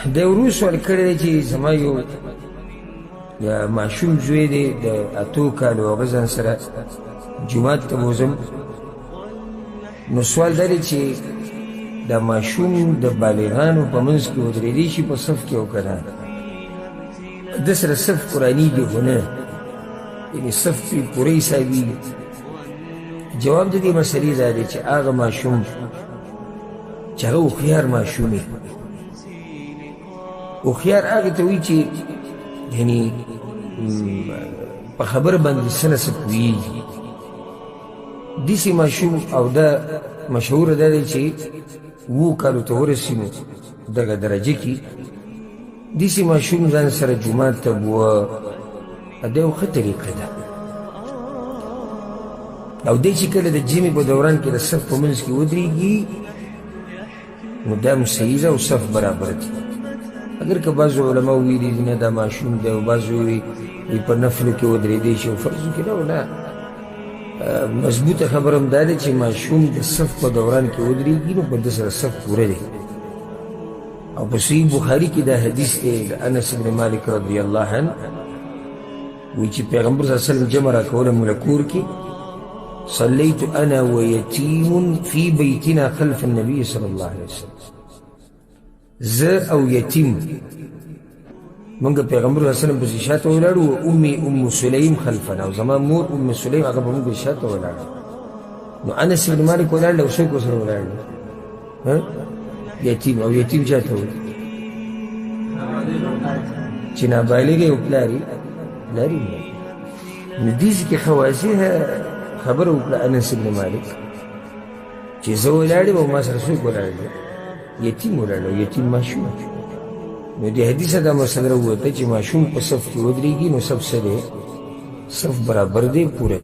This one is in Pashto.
دی ورو سوال کړی دی چې زما یو ماشوم زوی دی د 8 کالو هغه ځان سره جومات ته بوځم نو سوال دا دی چې دا ماشوم د بالغانو په منځ کې ودرېدی شي په صف کې او که نه ده سره صف قرآني دی خو نه یعنې صف پرې پوره حسابېږي جواب د دې مسلې دا دی چې هغه ماشوم چې هغه هوښیار ماشوم وي هوښیار هغه ته وایي چې یعنې په خبره باندې څه نه څه پوهېږي داسې ماشوم او دا مشهوره دا دی چې 7 کالو ته ورسي نو دغه درجه کې داسې ماشوم ځان سره جومات ته بوه دا یو ښه طریقه ده او دی چې کله د جمعې په دوران کې د صف په منځ کې ودرېږي نو دا هم صحیح ده او صف برابر دی اگر که بعضو علما ویلي دي نه دا ماشوم دی او بعضو وي په نفلو کې ودرېدی شي او فرضو کې نه مضبوطه خبره هم دا ده چې ماشوم د صف په دوران کې ودرېږي نو په ده سره صف پوره دی او په صحیح بخاري کې دا حدیث دی د انس بن مالک رضی الله عنه وایي چې پیغمبر صلی الله علیه وسلم جمع راکوله موږ کور کې صلیت انا ویتیم فی بیتنا خلف النبي صلی الله علیه وسلم زه او یتیم مونږ پیغمبر صلی الله علیه وسلم پسې شاته ولاړو و امي ام سلیم خلفنا او زما مور ام سلیم هغه به مونږ شاته ولاړه نو انس بن مالک ولاړ او څوک ورسره ولاړ یتیم او یتیم چاته وایي چې نابالغ او پلار یې نو داسې کې خواسیه خبره وکړه انس بن مالک چې زه ولاړ یم او ما سره څوک ولاړ دی یتیم ولاړ او یتیم ماشوم نو د حدیثه دا مسله راووته چې ماشوم په صف کې ودرېږي نو صف څه دی صف برابر دی پوره